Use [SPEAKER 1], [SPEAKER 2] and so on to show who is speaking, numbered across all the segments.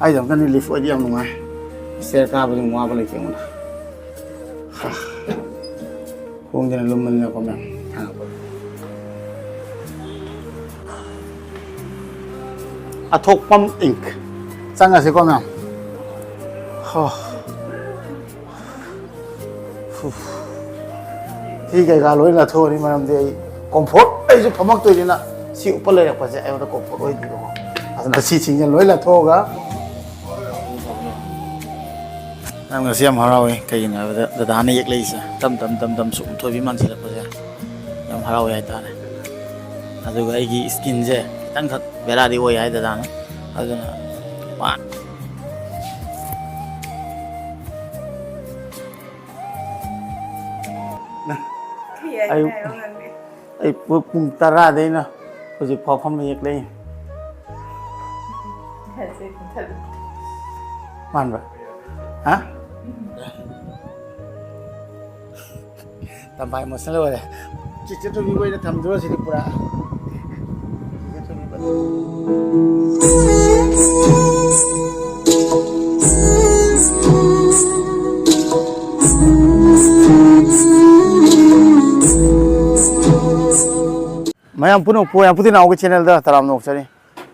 [SPEAKER 1] ai dam kan lift oi diam nungai stair ka ba jung wa ba le ke ngona khong jana lum man na ko mem thang ba athok pam ink changa se ko mem ha thi kai ga loi la tho ni manam de comfort ai ju phamak to ni na si upar le rak pa je ai da comfort oi di ko asna si ching loi la tho ga nam ga siam harawi kai na da da na yek le sa tam sum tho bi man si la pa je yam harawi ai ta ne adu ga ai gi skin je tang khat bera di oi ai da na adu na wa ai pung tara dei na hoji phom yek le man ba ha tam bai mo sa lo le chi chi to bi wei na tham dro si pura mayam puno po yang putin au ke channel da taram nok chani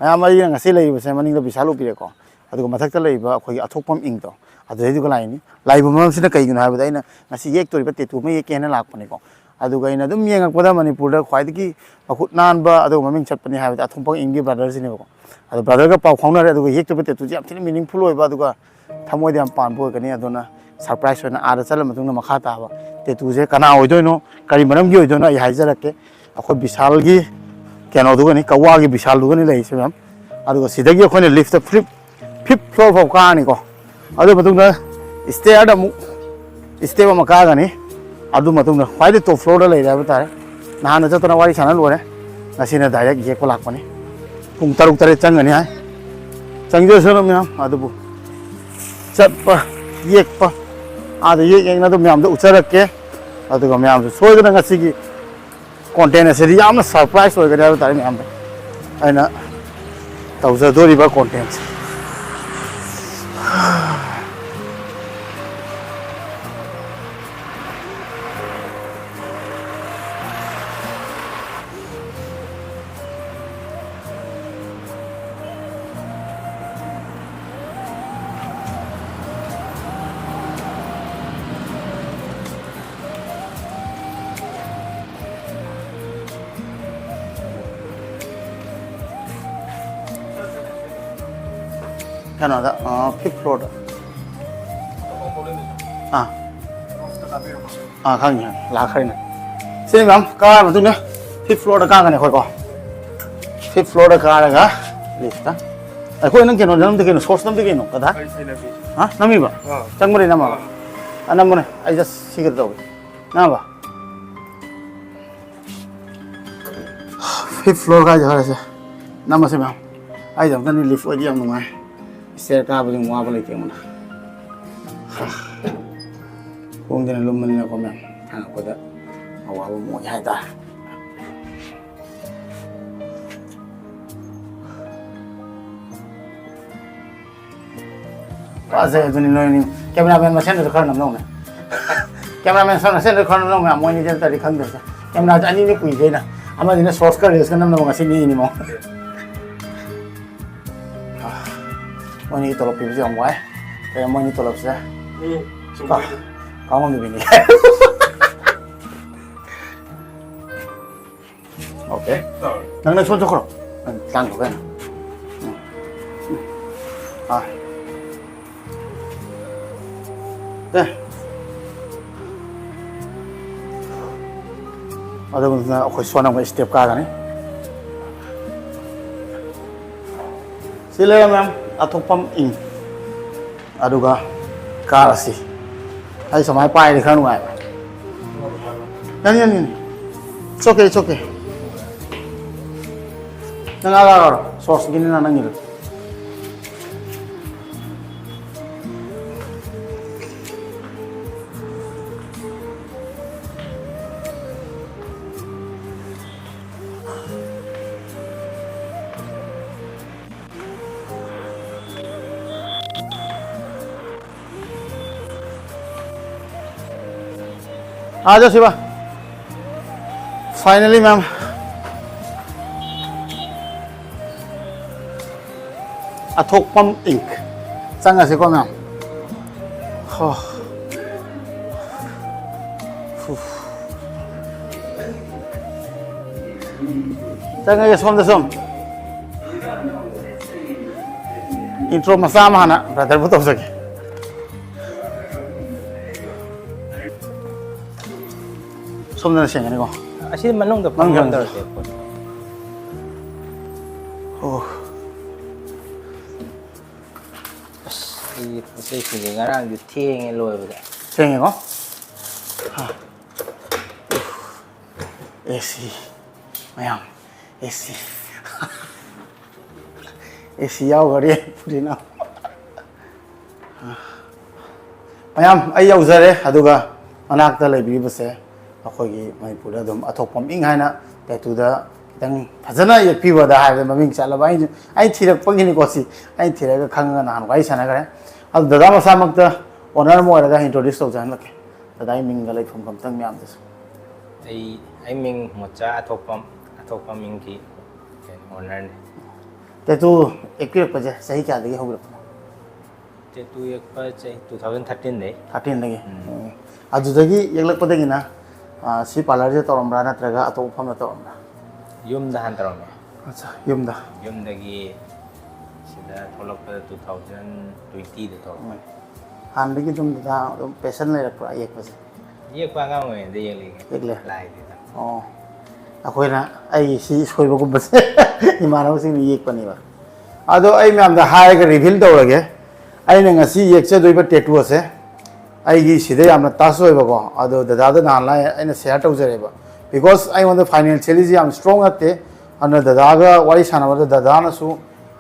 [SPEAKER 1] mayam ai nga se lei ba se maning da bisalu pi ko adu mathak ta lei ba khoi athokpam ing to adu du ko lai ni lai bu mam sina kai guna ha ba dai na ngasi yek to ri ba te tu me yek ke na lak pani ko adu ga ina dum yeng ak pada manipur da khwai ki akhut nan ba adu maming chat pani ha ba athokpam ing gi brother sini ko adu brother ga pau khong na re adu yek to ba te tu jam tin meaningful oi ba adu ga thamoi dam pan bo ka ni adu na surprise na ada chala matung na makha ta ba te tu je kana oi do no kari manam gi oi do na ai haija rakke अखोई विशाल की क्या दुगनी कौवा की विशाल दुगनी लई से ma'am सिदगी अखोई लिफ्ट फिफ्थ फ्लोर फाव कानी को स्टेयर स्टेप कागनी खाई टॉप फ्लोर लेर तारे नहान चतना वारी साना लोरे डायरेक्ट येको लापनी पुंग तरुक तरह चंगनी है चंगजो मैम चप येप आद येना मैम उचरके मैम सोदना content is really am surprise hoy gare tare am aina tauza dori ba content Ano da fifth floor khang ni la khai na sini mam ka ma tu ne fifth floor da ka ga ne khoi ko fifth floor da ka ga lift ta ai khoi nang ke no nam de ke no source nam de ke no ka da ha nami ba chang mo re nam ba anam mo ne ai just sigir do na ba fifth floor ka ja ha se nam se mam ai jam kan lift oi diam no mai stair ka ba jung wa ba le ke ngona khong jana lum man na ko mem thang ko da awa ba mo hai ta pa se tu ni noi ni cameraman ma sen da khar nam no ne cameraman sa na sen da khar nam no ma mo ni jel ta ri khang da camera ta ani ni pui ge na ama ni source ka res ka nam no ma se ni ni mo mo ni tolop pi jong wai ke mo ni tolop sa kamu begini. Oke. Nang nang sonco kro. Tanggo kan. Ada pun aku suara nggak setiap kali nih. Sila ma'am atau pam ing. Aduh ga kara sih. Ay samay pai di kan ngai. Yan. It's okay. Nangalar sauce gini na nangil. आ जाओ Shiva finally ma'am अथोकपम ink चंगा को ma'am हो चंगा सोम सोम intro मसा माना brother बता सके सोमना सेंगने को
[SPEAKER 2] असी मनों द पंगम दरते
[SPEAKER 1] ओ
[SPEAKER 2] 이 프로세스 ngarang ju thieng loi ba
[SPEAKER 1] सेंगे को एसी मैम एसी एसी यावगरे पुरिना मैम आई यावजरे अदुगा अनाक्ता लेबिबसे अखोगी मणिपुर अदुम अथोकपम इंग हाइना तेतुदा खितंग फजना यपिबदा हाइबे ममिंग चालबा आई थिरकपगिनि कोसी आई थिरगा खंगा नान वाई सनागरे अब दादा मसामक्ता ओनर मोरगा इंट्रोड्यूस तौजान लके दादा मिंग लेफम कमतंग म्याम दस
[SPEAKER 2] ai ming mocha athokpam ming ki owner ne
[SPEAKER 1] तेतु एकपिरक पजे सही क्या लगे होग्र
[SPEAKER 2] te tu yak pa chai 2013 de
[SPEAKER 1] 13 लगे अजुदगी एकलक पदगिना सी पार्लर जे तोरमरा नत्रगा अतोफम तोरमरा
[SPEAKER 2] yum da han tarom
[SPEAKER 1] अच्छा युमदा
[SPEAKER 2] yum da gi sida tholok pa 2020 de tarom
[SPEAKER 1] हानदगी तुम दा पेशेंट ले रख एक पजे
[SPEAKER 2] ye kwa nga ngwe de ye le
[SPEAKER 1] एक ले
[SPEAKER 2] lai de
[SPEAKER 1] oh अखोइना आई सी सोइबगुम बसे इमानव सिंह एक पनीबा अदो आई मैम दा हाय के रिवील तौरगे आइना ngasi yekche doiba tattoo ase aigi side yamna taso ibago ado dada da nala aina share tawjareba because I want the financially am strong ate ana dada ga wari sanaba dada na su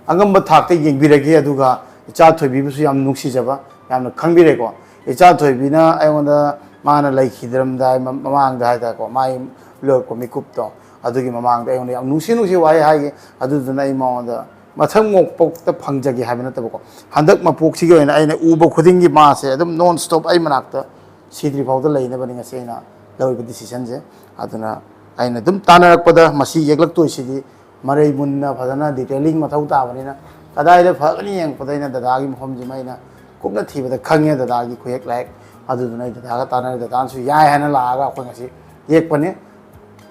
[SPEAKER 1] angamba thakte yengbirage aduga icha thoibi bu su yam nuksi jaba yamna khangbire ko icha thoibi na I want the mana lai khidram da mamang da da ko mai lor ko mikup to adugi mamang da I want yam nuksi wai hai adu da nai ma da mathang mok pok ta phangjagi habina ta ko handak ma pok si ge na ai na ubo khuding gi ma se adum non stop ai manak ta sidri phau da leina bani nga se na loi decision je aduna ai na dum tanak pada masi yeglak to sidi marai munna phadana detailing mathau ta bani na kadai da phagani yang pada na dada gi mohom ji mai na kupna thiba da khangye dada gi khuyek laik aduna dada ga tanar da dan su yai hana la ga ko ngasi yek pane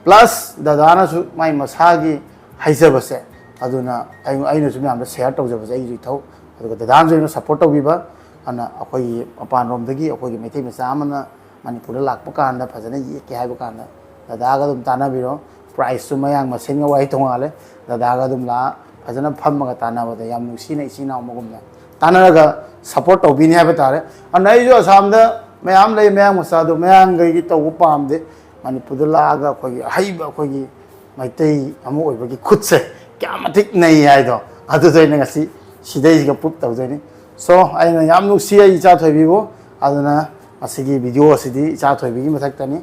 [SPEAKER 1] plus dada na su mai masagi haisa base aduna aina su myam da share tawjaba ai ri thau aduga dadan jo support tawbiba ana akoi apan rom dagi akoi gi methi mesa amana manipur lakpa kanda phajana ye ke haiba kanda dada ga dum tana biro price su mayang masen ga wai thongale dada ga dum la phajana phamma ga tana ba da yam nusi na isi na mogum na tana ga support tawbini haiba tare ana ai jo asam da mayam lei mayang masa do mayang ga gi taw pam de manipur la ga akoi haiba akoi gi maitai amu oiba gi khut se क्या मतिक नहीं है तो अदुदोइना ngasi sidai ga pup tawjani so aina yam nu sia icha thoibibo aduna asigi video asidi icha thoibi mathak tani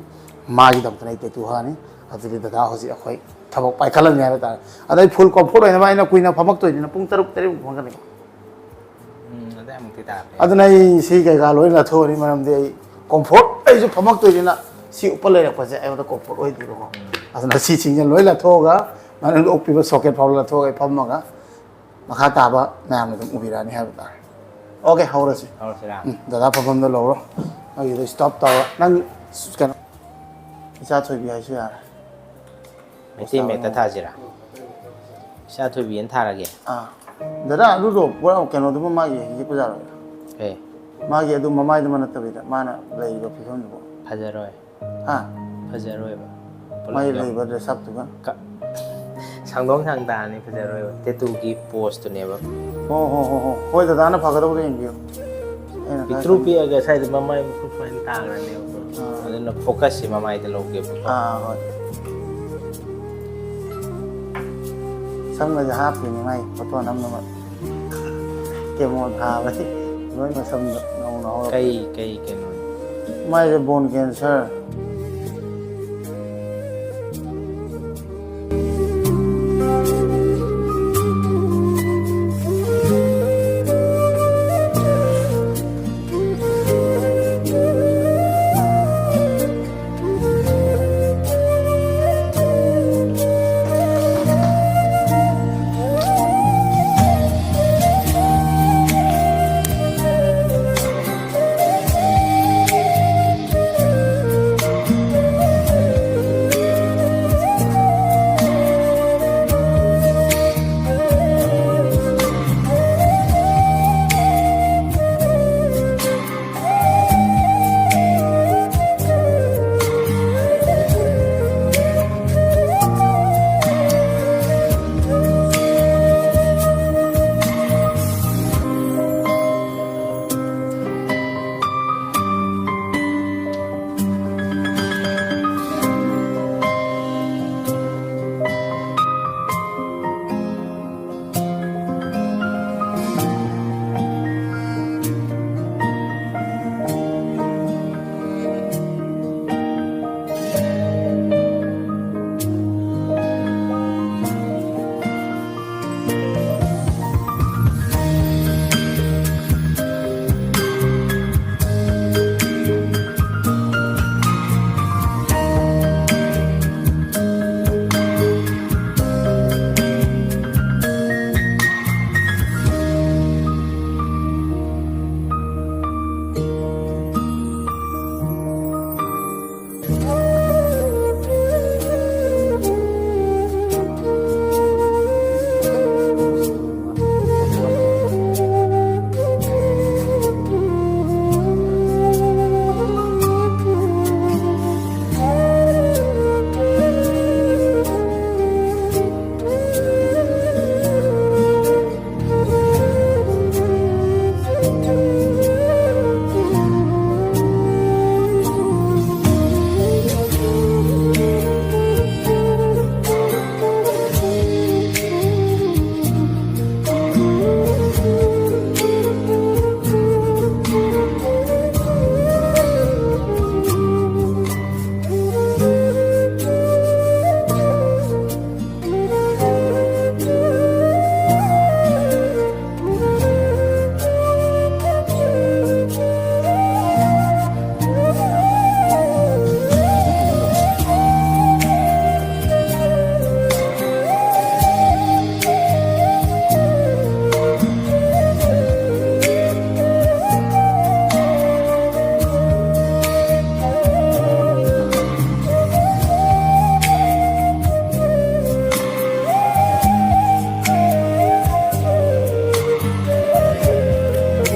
[SPEAKER 1] magi dam tanai tetu hani adudi dada hoji akhoi thabok pai khalan ne ta adai full comfort aina aina kuina phamak toina pung taruk tari phangani
[SPEAKER 2] ada am ti ta
[SPEAKER 1] aduna si ga ga loi la thori maram de comfort ai ju phamak toina si upale rak pa je ai da comfort oi di ro aduna si chingja loi la thoga man ok people socket problem to ai pham ma makha ta ba nam dum ubirani ha ba okay hawra si
[SPEAKER 2] ra
[SPEAKER 1] dada pham da lo ro ai do stop ta nang kan isa thoi bi hai su ya
[SPEAKER 2] me ti me ta tha jira sha thoi bi yan tha ra ge
[SPEAKER 1] dada lu ro bora kan do ma ye yi pu ja ro
[SPEAKER 2] eh
[SPEAKER 1] ma ye du ma mai da man ta bi da mana lai ba phi pham bo
[SPEAKER 2] phajaroi
[SPEAKER 1] ha
[SPEAKER 2] phajaroi ba
[SPEAKER 1] mai lai ba de sap tu ga
[SPEAKER 2] 상동 상단이 그대로 대두기 포스트 네버
[SPEAKER 1] hoi dada na phagada bo yen biyo
[SPEAKER 2] 비트루피아가 사이드 마마이 프로파일 따라네요 ಅದನ್ನ focus ಮಾಮಾಯಿ ದ ಲೋಕೆ
[SPEAKER 1] hoi samga ja hap ni mai photo nam nam kemo tha ba loi ma sam ngau no
[SPEAKER 2] ಕೈ ಕೆನೋ
[SPEAKER 1] mai de bone cancer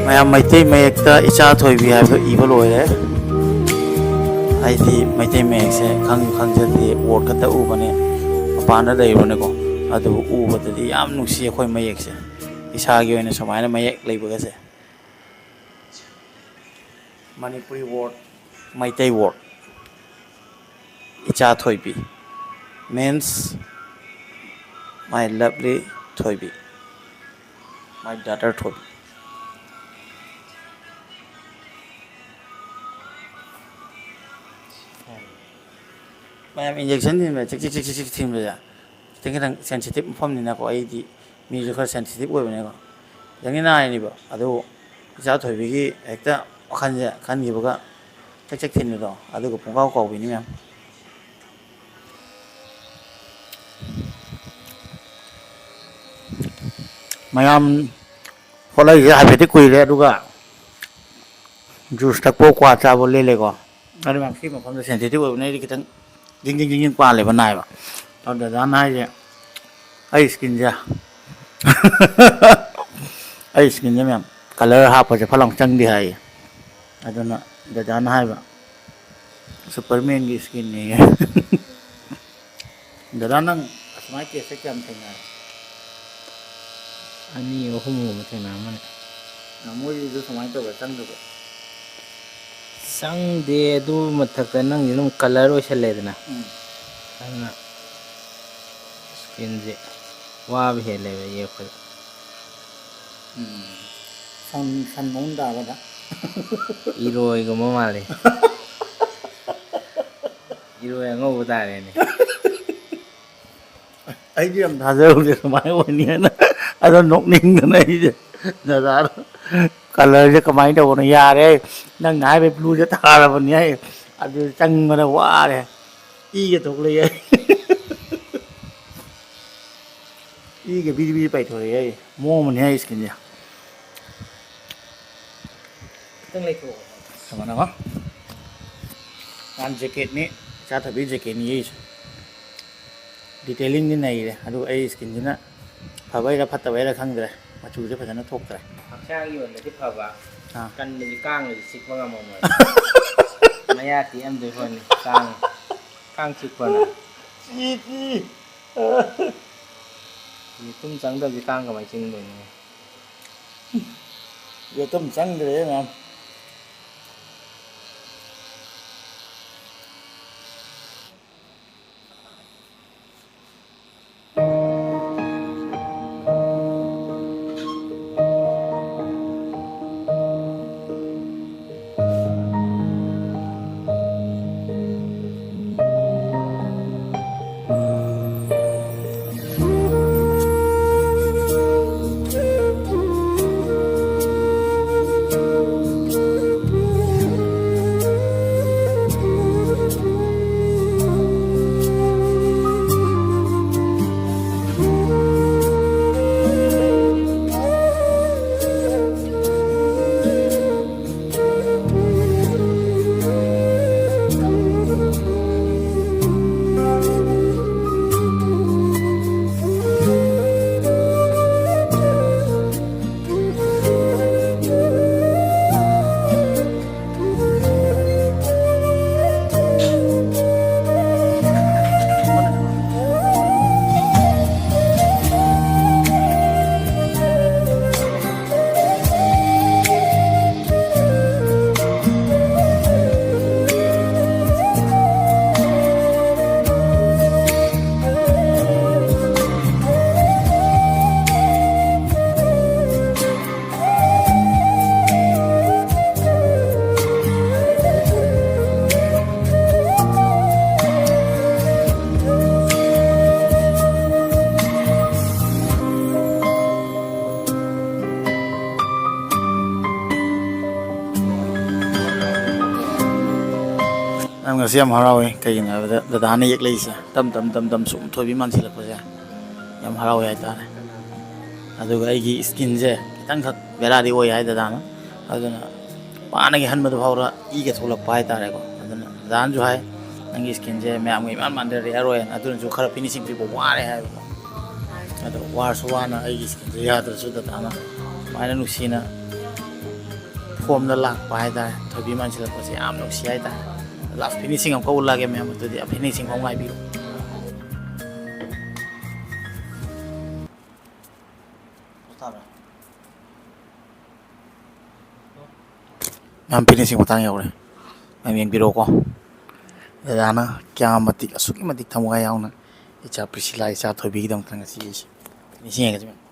[SPEAKER 1] ꯃꯌꯥꯝ ꯃꯩꯇꯩ ꯃꯌꯦꯛꯇ ꯏꯆꯥ ꯊꯣꯏꯕꯤ ꯍꯥꯏꯕꯗꯣ ꯏꯕ ꯂꯣꯏꯔꯦ ꯑꯩꯗꯤ ꯃꯩꯇꯩ ꯃꯌꯦꯛꯁꯦ ꯈꯪꯖꯗꯦ ꯋꯥꯔꯗ ꯈꯛꯇ ꯎꯕꯅꯦ ꯃꯄꯥꯟꯗ ꯂꯩꯕꯅꯦꯀꯣ ꯑꯗꯨꯕꯨ ꯎꯕꯗꯗꯤ ꯌꯥꯝ ꯅꯨꯡꯁꯤ ꯑꯩꯈꯣꯏ ꯃꯌꯦꯛꯁꯦ ꯏꯁꯥꯒꯤ ꯑꯣꯏꯅ ꯁꯨꯃꯥꯏꯅ ꯃꯌꯦꯛ ꯂꯩꯕꯒꯁꯦ ꯃꯅꯤꯄꯨꯔꯤ ꯋꯥꯔꯗ ꯃꯩꯇꯩ ꯋꯥꯔꯗ ꯏꯆꯥ ꯊꯣꯏꯕꯤ means my lovely Thoibi, my daughter Thoibi. ꯃꯌꯥꯝ ꯏꯟꯖꯦꯛꯁꯟ ꯊꯤꯟꯕ ꯆꯤꯛ ꯊꯤꯟꯕꯁꯦ ꯈꯤꯇꯪ ꯁꯦꯟꯁꯤꯇꯤꯞ ꯃꯐꯝꯅꯤꯅꯀꯣ ꯑꯩꯗꯤ ꯃꯤꯁꯨ ꯈꯔ ꯁꯦꯟꯁꯤꯇꯤꯞ ꯑꯣꯏꯕꯅꯦꯀꯣ ꯈꯤꯇꯪꯗꯤ ꯅꯥꯔꯤꯅꯦꯕ ꯑꯗꯨ ꯏꯆꯥ ꯊꯣꯏꯕꯤꯒꯤ ꯍꯦꯛꯇ ꯋꯥꯈꯜꯁꯦ ꯈꯟꯈꯤꯕꯒ ꯆꯦꯛ ꯊꯤꯟꯕꯗꯣ ꯑꯗꯨꯒ ꯄꯨꯡꯀꯥꯎ ꯀꯥꯎꯕꯤꯅꯤ ꯃꯌꯥꯝ ꯃꯌꯥꯝ ꯍꯣꯠꯂꯛꯏꯁꯦ ꯍꯥꯏꯐꯦꯠꯇꯤ ꯀꯨꯏꯔꯦ ꯑꯗꯨꯒ ꯖꯨꯁ ꯊꯛꯄ ꯀ꯭ꯋꯥ ꯆꯥꯕ ꯂꯦꯜꯂꯦꯀꯣ ꯑꯗꯨ ꯃꯌꯥꯝ ꯁꯤ ꯃꯐꯝꯗ ꯁꯦꯟꯁꯤꯇꯤꯞ ꯑꯣꯏꯕꯅ ꯑꯩꯗꯤ ꯈꯤꯇꯪ ꯖꯤꯡ ꯄꯥꯜꯂꯦꯕ ꯅꯥꯏꯕ ꯑꯗꯨ ꯗꯗꯥꯅ ꯍꯥꯏꯁꯦ ꯑꯩ ꯏꯁꯀꯤꯟꯁꯦ ꯑꯩ ꯏꯁꯀꯤꯟꯁꯦ ꯃꯌꯥꯝ ꯀꯂꯔ ꯍꯥꯞꯄꯁꯦ ꯐꯠ ꯂꯥꯎ ꯆꯪꯗꯦ ꯍꯥꯏꯌꯦ ꯑꯗꯨꯅ ꯗꯗꯥꯅ ꯍꯥꯏꯕ ꯁꯨꯄꯔꯃꯦꯟꯒꯤ ꯏꯁꯀꯤꯟꯅꯦ ꯗꯗꯥ ꯅꯪ ꯑꯁꯨꯃꯥꯏꯅ ꯀꯦꯁꯁꯦ ꯀꯌꯥꯝ ꯊꯦꯡꯅꯔꯦ
[SPEAKER 2] ꯑꯅꯤ ꯑꯍꯨꯝꯒꯨꯝꯕ ꯊꯦꯡꯅꯔꯝꯃꯅꯤ
[SPEAKER 1] ꯃꯣꯏꯁꯨ ꯁꯨꯃꯥꯏꯅ ꯇꯧꯕ ꯆꯪꯗꯕ
[SPEAKER 2] ꯆꯪꯗꯦ ꯑꯗꯨ ꯃꯊꯛꯇ ꯅꯪꯗꯤ ꯑꯗꯨꯝ ꯀꯂꯔ ꯑꯣꯏꯁꯜꯂꯦꯗꯅ ꯑꯗꯨꯅ ꯏꯁꯀꯤꯟꯁꯦ ꯋꯥꯕ ꯍꯦꯜꯂꯦꯕ ꯌꯦꯛꯄꯗ
[SPEAKER 1] ꯁꯟ ꯃꯑꯣꯡ ꯇꯥꯕꯗ
[SPEAKER 2] ꯏꯔꯣꯏꯒꯨꯝꯕ ꯃꯥꯜꯂꯦ ꯏꯔꯣꯏ ꯑꯉꯧꯕ ꯇꯥꯔꯦꯅꯦ
[SPEAKER 1] ꯑꯩꯁꯨ ꯌꯥꯝ ꯊꯥꯖꯔꯨꯗꯦ ꯁꯨꯃꯥꯏꯅ ꯑꯣꯏꯅꯤꯅ ꯑꯗꯣ ꯅꯣꯛꯅꯤꯡꯗꯅ ꯑꯩꯁꯦ ꯗꯗꯥꯗ ꯀꯂꯔꯁꯦ ꯀꯃꯥꯏꯅ ꯇꯧꯕꯅꯣ ꯌꯥꯔꯦ ꯅꯪꯅ ꯍꯥꯏꯕ ꯕ꯭ꯂꯨꯁꯦ ꯊꯥꯔꯕꯅꯤ ꯑꯩ ꯑꯗꯨ ꯆꯪꯕꯗ ꯋꯥꯔꯦ ꯏꯒ ꯊꯣꯛꯂꯛꯑꯦ 이게 비리비리 빠이토리에 몸은 해 있겠냐
[SPEAKER 2] खितंग लेको
[SPEAKER 1] 그만하고 난 재킷니 자타비 재킷니 이 디테일링이 나이래 아주 에이 스킨이나 바바이라 파타바이라 강들에 맞추지 파잖아 톡더라
[SPEAKER 2] 학창이 원래지 봐봐 간지 깡을 찍방아 뭐뭐 마야티 암들 번 깡 찍거나
[SPEAKER 1] 찌찌
[SPEAKER 2] 좀 장답이 깡가 많이 찍는 거네
[SPEAKER 1] 이거 좀 짱들에 나 ꯉꯁꯤ ꯌꯥꯝ ꯍꯔꯥꯎꯏ ꯀꯩꯒꯤꯅꯣ ꯍꯥꯏꯕꯗ ꯗꯗꯥꯅ ꯌꯦꯛꯂꯛꯏꯁꯦ ꯇꯝ ꯁꯨꯝ ꯊꯣꯏꯕꯤ ꯃꯥꯟꯁꯤꯜꯂꯛꯄꯁꯦ ꯌꯥꯝ ꯍꯔꯥꯎꯏ ꯍꯥꯏꯇꯥꯔꯦ ꯑꯗꯨꯒ ꯑꯩꯒꯤ ꯁ꯭ꯀꯤꯟꯁꯦ ꯈꯤꯇꯪꯈꯛ ꯕꯦꯔꯥꯗꯤ ꯑꯣꯏ ꯍꯥꯏ ꯗꯗꯥꯅ ꯑꯗꯨꯅ ꯄꯥꯅꯒꯤ ꯍꯟꯕꯗ ꯐꯥꯎꯗ ꯏꯒ ꯊꯣꯛꯂꯛꯄ ꯍꯥꯏꯇꯥꯔꯦꯀꯣ ꯑꯗꯨꯅ ꯗꯗꯥꯅꯁꯨ ꯍꯥꯏ ꯅꯪꯒꯤ ꯁ꯭ꯀꯤꯟꯁꯦ ꯃꯌꯥꯝꯒ ꯏꯃꯥꯟ ꯃꯥꯟꯅꯔꯦ ꯌꯥꯔꯣꯏꯅ ꯑꯗꯨꯅꯁꯨ ꯈꯔ ꯐꯤꯅꯤꯁꯤꯡ ꯄꯤꯕ ꯋꯥꯔꯦ ꯍꯥꯏꯕꯀꯣ ꯑꯗꯣ ꯋꯥꯔꯁꯨ ꯋꯥꯅ ꯑꯩꯒꯤ ꯁ꯭ꯀꯤꯟꯁꯦ ꯌꯥꯗ꯭ꯔꯁꯨ ꯗꯗꯥꯅ ꯁꯨꯃꯥꯏꯅ ꯅꯨꯡꯁꯤꯅ ꯐꯣꯝꯗ ꯂꯥꯛꯄ ꯍꯥꯏꯇꯥꯔꯦ ꯊꯣꯏꯕꯤ ꯃꯥꯟꯁꯤꯜꯂꯛꯄꯁꯦ ꯌꯥꯝ ꯅꯨꯡꯁꯤ ꯍꯥꯏꯇꯥꯔꯦ ꯂꯥꯁ ꯐꯤꯅꯤꯁꯤꯡ ꯑꯃꯨꯛꯀ ꯎꯠꯂꯛꯑꯒꯦ ꯃꯌꯥꯝ ꯑꯗꯨꯗꯤ ꯐꯤꯅꯤꯁꯤꯡ ꯐꯥꯎ ꯉꯥꯏꯕꯤꯌꯨ ꯃꯌꯥꯝ ꯐꯤꯅꯤꯁꯤꯡ ꯃꯇꯥꯡ ꯌꯧꯔꯦ ꯃꯌꯥꯝ ꯌꯦꯡꯕꯤꯔꯛꯑꯣꯀꯣ ꯗꯗꯥꯅ ꯀꯌꯥ ꯃꯇꯤꯛ ꯑꯁꯨꯛꯀꯤ ꯃꯇꯤꯛ ꯊꯋꯥꯏ ꯌꯥꯎꯅ ꯏꯆꯥ ꯄ꯭ꯔꯤꯁꯤꯂꯥ ꯏꯆꯥ ꯊꯣꯏꯕꯤꯒꯤꯗꯃꯛꯇ ꯉꯁꯤ ꯐꯤꯅꯤꯁꯤꯡ ꯌꯦꯡꯉꯁꯤ ꯃꯌꯥꯝ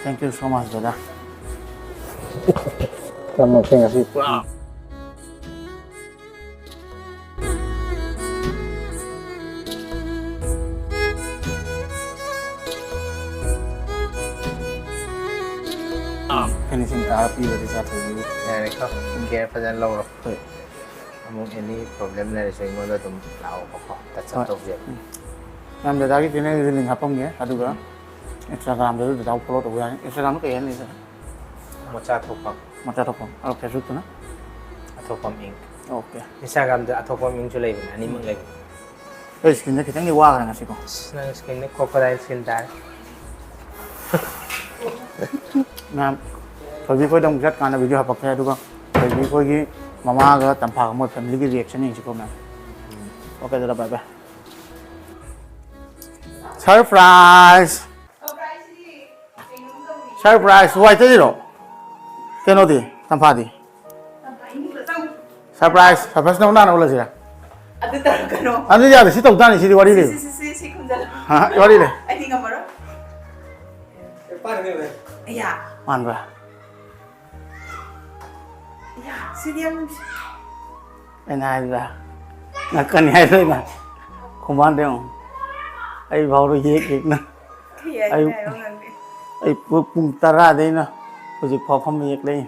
[SPEAKER 1] Thank you so much, brother. Kamu tinggal sih. Wow. Finishing therapy dari satu dulu.
[SPEAKER 2] Ya, kau mungkin pasal law lah. Mungkin ini problem dari saya mula tu law kok tak satu je.
[SPEAKER 1] Nam dah lagi kini ini link apa ni? Aduh kan? Instagram dulu dah tahu follow tu kan? Instagram tu kayak ni sah.
[SPEAKER 2] Macam atopam.
[SPEAKER 1] Macam apa? Kalau Facebook tu na?
[SPEAKER 2] Atopam ink.
[SPEAKER 1] Okay.
[SPEAKER 2] Instagram tu atopam ink tu lagi. Ani mung lagi.
[SPEAKER 1] Eh, skin kita ni wah kan nasi ko.
[SPEAKER 2] Nang skin ni crocodile skin dah.
[SPEAKER 1] Nam, Thoibi ko dong jat kana video hapak kaya duga. Thoibi ko gi mama ga tampa mo family ki reaction ni ko ma'am. Okay, jara bye bye. Surprise! Surprise! Why te diro? Keno di? Tampa di? Surprise! Surprise na una na wala sila.
[SPEAKER 3] Ado talaga no?
[SPEAKER 1] Ano yari? Si tawag tani, si diwali le.
[SPEAKER 3] Si kundala.
[SPEAKER 1] Ha? Diwali le.
[SPEAKER 3] I think amaro. Yeah.
[SPEAKER 1] Man ba?
[SPEAKER 3] Yeah. Si Diam.
[SPEAKER 1] Enay ba? Nakanyay rin na. Kumanda yung. Ay, bawro yek na.
[SPEAKER 3] Kaya
[SPEAKER 1] Ay.
[SPEAKER 3] na yung nandi.
[SPEAKER 1] Ay, pung tara din na. Kasi papam yek lang.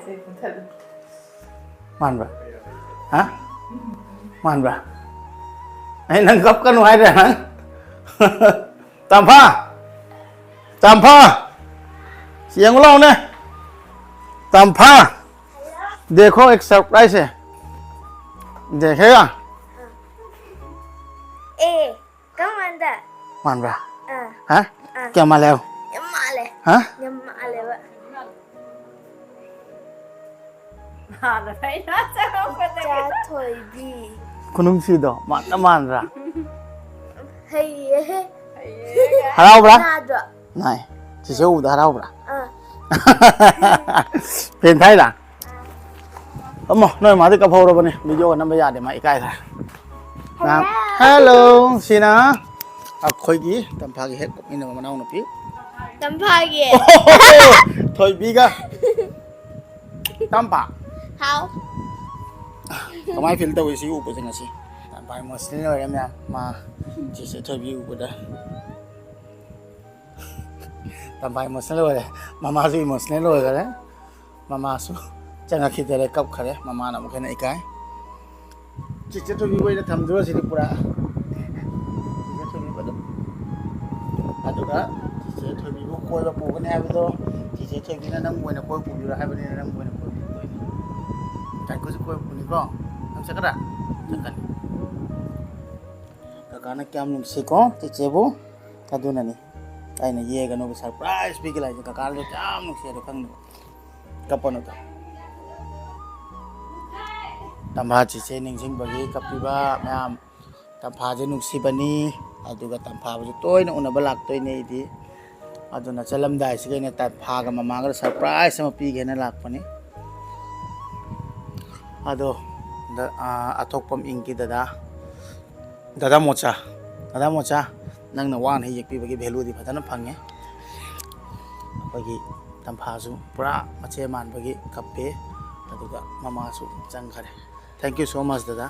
[SPEAKER 3] Si kundala.
[SPEAKER 1] Man ba? Ha? Man ba? Ay, nanggap ka nung hay rin, ha? Tampa! Tampa! Siyang ulang na. Tampa! देखो एक surprise है देखेगा
[SPEAKER 4] ए कम अंदर
[SPEAKER 1] मान रहा
[SPEAKER 4] हाँ
[SPEAKER 1] हाँ क्या माले हो
[SPEAKER 4] यम्माले
[SPEAKER 1] हाँ
[SPEAKER 4] यम्माले बा
[SPEAKER 3] Nada, vai nasa ako pa
[SPEAKER 4] चा थोई भी
[SPEAKER 1] कुनुंग सीधो मान रहा
[SPEAKER 4] है ये
[SPEAKER 1] हराओ बड़ा
[SPEAKER 4] नादो
[SPEAKER 1] नहीं जिसे उधर हराओ बड़ा เพนไทยล่ะAmo, noi mati ka phoro bane video kan ba ya de ma ikai tha. Nam. Hello, Sina. A khoi gi tam pha gi het ko ina ma naw no pi.
[SPEAKER 4] तम भागे
[SPEAKER 1] Thoi bi ga. Tam pa.
[SPEAKER 4] How
[SPEAKER 1] Kamai fil ta wi si u ko singa si. Tam pa mo sin lo ya ma chi se thoi bi u ko da. Tam pa mo sin lo ya. Mama su mo sin lo ga le. Mama su chẳng khi thế này cọc khare mama nào một cái này cái chỉ cho tôi đi quay để thầm rồi thì pura chỉ cho tôi đi bắt à tôi đã chỉ cho tôi đi quay là phụ cái này với tôi chỉ cho tôi đi nó nâng quay là quay phụ rồi hai bên này nâng quay là quay phụ rồi cái có quay phụ này có làm sao cái đã chẳng cần cái này kem nhung xí có chỉ chế bố cái đó này cái này ye cái nó bị surprise bị cái này cái này nó kem nhung xí được không kapan itu Tampa cice ning sing bagi kapiba mayam tampa je nuksibani aduga tampa bu toina una balak toina idi aduna chalam dai sige ne tampa ga mama ga surprise sama pi ge na lakpani ado ꯑꯊꯣꯛꯄꯝ ꯏꯪꯒꯤ ꯗꯗꯥ mocha ꯅꯪꯅ ꯋꯥꯅ ꯌꯦꯛꯄꯤꯕꯒꯤ ꯚꯦꯂꯨꯗꯤ ꯐꯖꯅ ꯐꯪꯉꯦ ꯑꯩꯈꯣꯏꯒꯤ ꯇꯝꯐꯥꯁꯨ ꯄꯨꯔꯥ ꯃꯆꯦ ꯃꯥꯟꯕꯒꯤ ꯀꯞꯄꯦ ꯑꯗꯨꯒ ꯃꯃꯥꯁꯨ ꯆꯪꯈꯔꯦ ꯊꯦꯡꯛ ꯌꯨ ꯁꯣ ꯃꯆ ꯗꯗꯥ